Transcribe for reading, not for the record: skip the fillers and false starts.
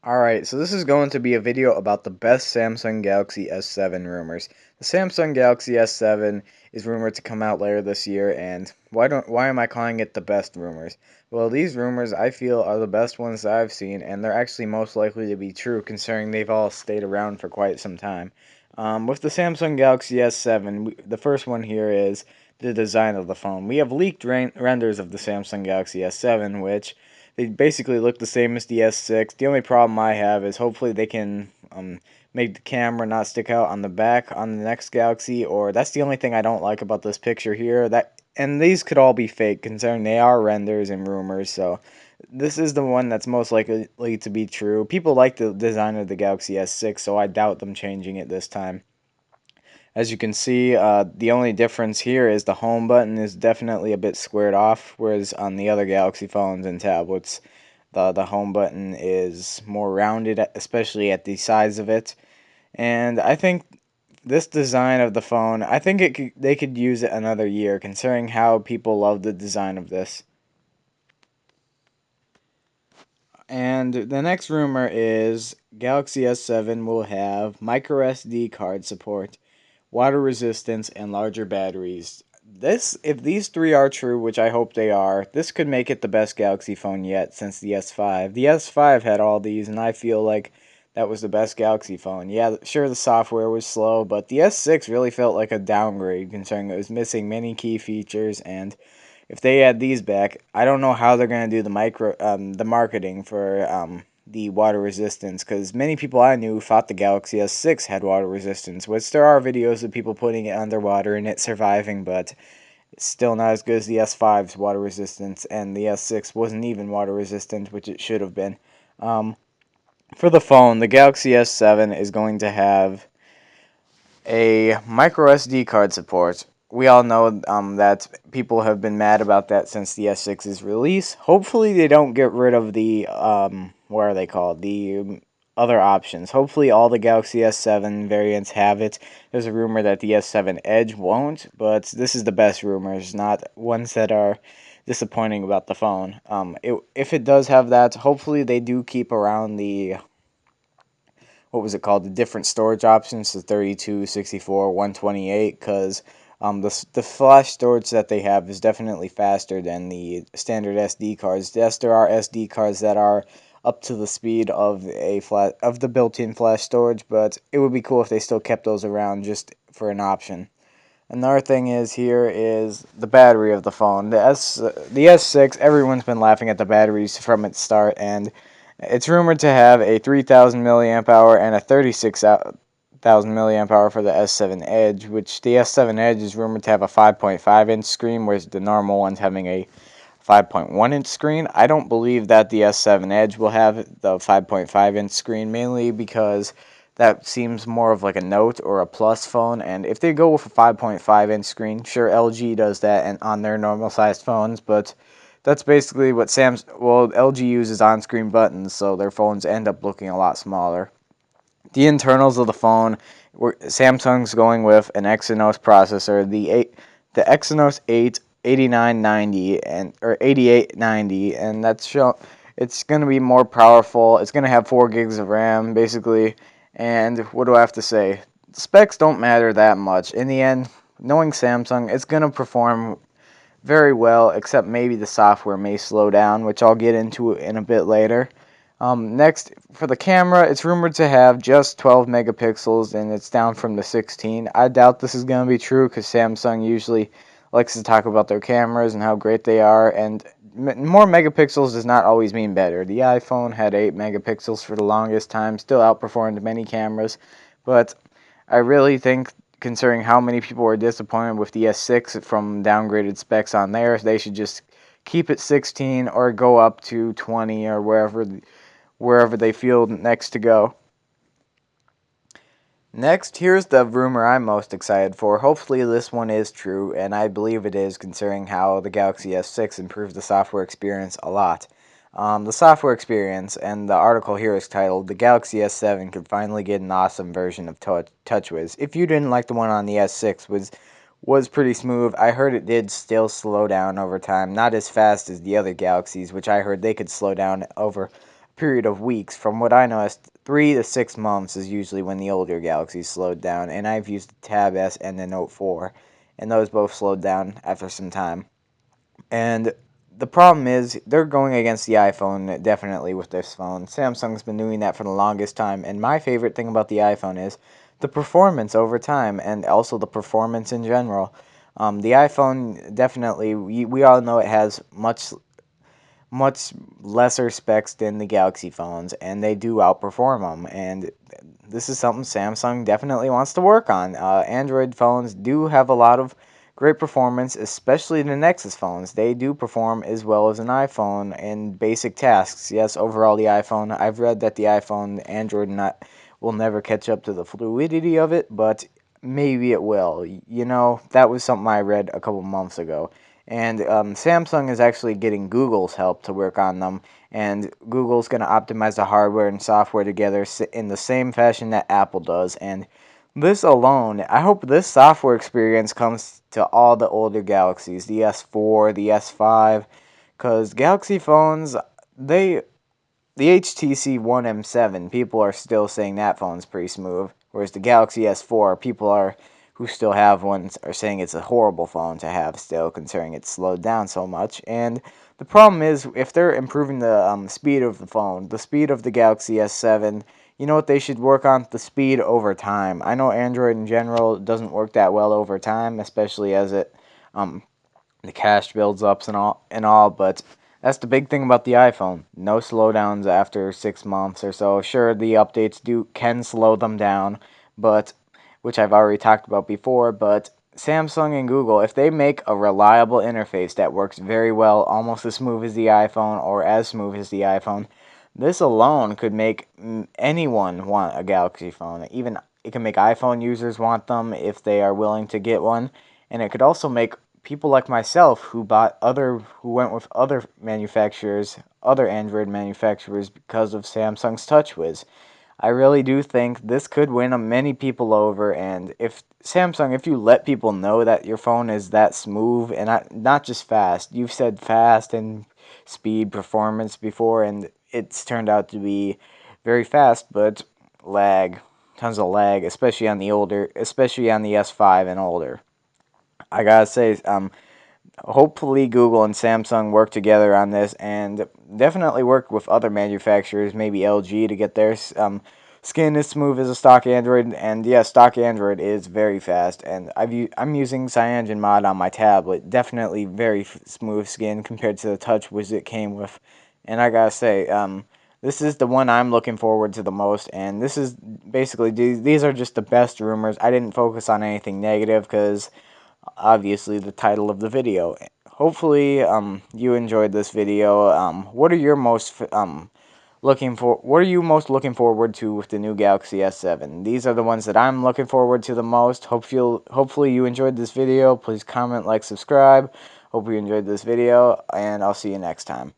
Alright, so this is going to be a video about the best Samsung Galaxy S7 rumors. The Samsung Galaxy S7 is rumored to come out later this year, and why am I calling it the best rumors? Well, these rumors I feel are the best ones that I've seen, and they're actually most likely to be true considering they've all stayed around for quite some time. With the Samsung Galaxy S7, the first one here is the design of the phone. We have leaked renders of the Samsung Galaxy S7, which they basically look the same as the S6. The only problem I have is hopefully they can make the camera not stick out on the back on the next Galaxy, or that's the only thing I don't like about this picture here. And these could all be fake, considering they are renders and rumors. So this is the one that's most likely to be true. People like the design of the Galaxy S6, so I doubt them changing it this time. As you can see, the only difference here is the home button is definitely a bit squared off, whereas on the other Galaxy phones and tablets, the home button is more rounded, especially at the size of it. And I think this design of the phone, I think they could use it another year, considering how people love the design of this. And the next rumor is Galaxy S7 will have micro SD card support, water resistance, and larger batteries. If these three are true, which I hope they are, this could make it the best Galaxy phone yet since the S5. The S5 had all these, and I feel like that was the best Galaxy phone. Yeah, sure, the software was slow, but the S6 really felt like a downgrade considering it was missing many key features, and if they add these back, I don't know how they're gonna do the marketing for the water resistance, because many people I knew thought the Galaxy S6 had water resistance, which there are videos of people putting it underwater and it surviving, but it's still not as good as the S5's water resistance, and the S6 wasn't even water resistant, which it should have been. Um, for the phone, the Galaxy S7 is going to have a micro SD card support. We all know that people have been mad about that since the S6's release. Hopefully, they don't get rid of the what are they called? The other options. Hopefully, all the Galaxy S7 variants have it. There's a rumor that the S7 Edge won't, but this is the best rumors, not ones that are disappointing about the phone. If it does have that, hopefully they do keep around the what was it called, the different storage options, the 32, 64, 128, because the flash storage that they have is definitely faster than the standard SD cards. Yes, there are SD cards that are up to the speed of the built-in flash storage, but it would be cool if they still kept those around just for an option. Another thing is here is the battery of the phone. The S6, everyone's been laughing at the batteries from its start, and it's rumored to have a 3,000 milliamp hour and a 36,000 milliamp hour for the S7 Edge, which the S7 Edge is rumored to have a 5.5-inch screen, whereas the normal one's having a 5.1-inch screen. I don't believe that the S7 Edge will have the 5.5-inch screen, mainly because that seems more of like a Note or a Plus phone, and if they go with a 5.5-inch screen, sure, LG does that and on their normal-sized phones, but that's basically what LG uses on-screen buttons, so their phones end up looking a lot smaller. The internals of the phone, Samsung's going with an Exynos processor, the Exynos 8 8990 and or 8890, and it's going to be more powerful. It's going to have 4 gigs of RAM basically, and what do I have to say? The specs don't matter that much. In the end, knowing Samsung, it's going to perform very well, except maybe the software may slow down, which I'll get into in a bit later. Next, for the camera, it's rumored to have just 12 megapixels, and it's down from the 16. I doubt this is going to be true because Samsung usually likes to talk about their cameras and how great they are, and more megapixels does not always mean better. The iPhone had 8 megapixels for the longest time, still outperformed many cameras, but I really think, considering how many people were disappointed with the S6 from downgraded specs on there, they should just keep it 16 or go up to 20 or wherever they feel next to go. Next, here's the rumor I'm most excited for. Hopefully this one is true, and I believe it is considering how the Galaxy S6 improved the software experience a lot. The software experience, and the article here is titled, "The Galaxy S7 could finally get an awesome version of TouchWiz." If you didn't like the one on the S6, was pretty smooth. I heard it did still slow down over time, not as fast as the other Galaxies, which I heard they could slow down over period of weeks. From what I know, it's 3 to 6 months is usually when the older Galaxies slowed down. And I've used the Tab S and the Note 4, and those both slowed down after some time. And the problem is they're going against the iPhone definitely with this phone. Samsung's been doing that for the longest time, and my favorite thing about the iPhone is the performance over time and also the performance in general. The iPhone definitely, we all know it has much lesser specs than the Galaxy phones, and they do outperform them. And this is something Samsung definitely wants to work on. Android phones do have a lot of great performance, especially the Nexus phones. They do perform as well as an iPhone in basic tasks. Yes, overall the iPhone, I've read that the iPhone Android not will never catch up to the fluidity of it, but maybe it will. You know, that was something I read a couple months ago. And Samsung is actually getting Google's help to work on them, and Google's going to optimize the hardware and software together in the same fashion that Apple does. And this alone, I hope this software experience comes to all the older Galaxies, the S4, the S5, because Galaxy phones, they the HTC One M7, people are still saying that phone's pretty smooth, whereas the Galaxy S4, people are who still have one are saying it's a horrible phone to have still, considering it's slowed down so much. And the problem is, if they're improving the speed of the phone, the speed of the Galaxy S7, you know what they should work on? The speed over time. I know Android in general doesn't work that well over time, especially as it um, the cache builds up and all, but that's the big thing about the iPhone. No slowdowns after 6 months or so. Sure, the updates can slow them down, but which I've already talked about before, but Samsung and Google, if they make a reliable interface that works very well, almost as smooth as the iPhone or as smooth as the iPhone, this alone could make anyone want a Galaxy phone. Even it can make iPhone users want them if they are willing to get one, and it could also make people like myself who went with other manufacturers, other Android manufacturers because of Samsung's TouchWiz. I really do think this could win many people over, and if Samsung, if you let people know that your phone is that smooth and not just fast, you've said fast and speed performance before, and it's turned out to be very fast, but lag, tons of lag, especially on the S5 and older. I gotta say, hopefully Google and Samsung work together on this, and definitely work with other manufacturers, maybe LG, to get their skin as smooth as a stock Android. And yeah, stock Android is very fast, and I'm using CyanogenMod on my tablet. Definitely very smooth skin compared to the TouchWiz it came with. And I gotta say, this is the one I'm looking forward to the most, and this is basically these are just the best rumors. I didn't focus on anything negative because obviously the title of the video. Hopefully, you enjoyed this video. What are you most looking forward to with the new Galaxy S7? These are the ones that I'm looking forward to the most. Hopefully you enjoyed this video. Please comment, like, subscribe. Hope you enjoyed this video, and I'll see you next time.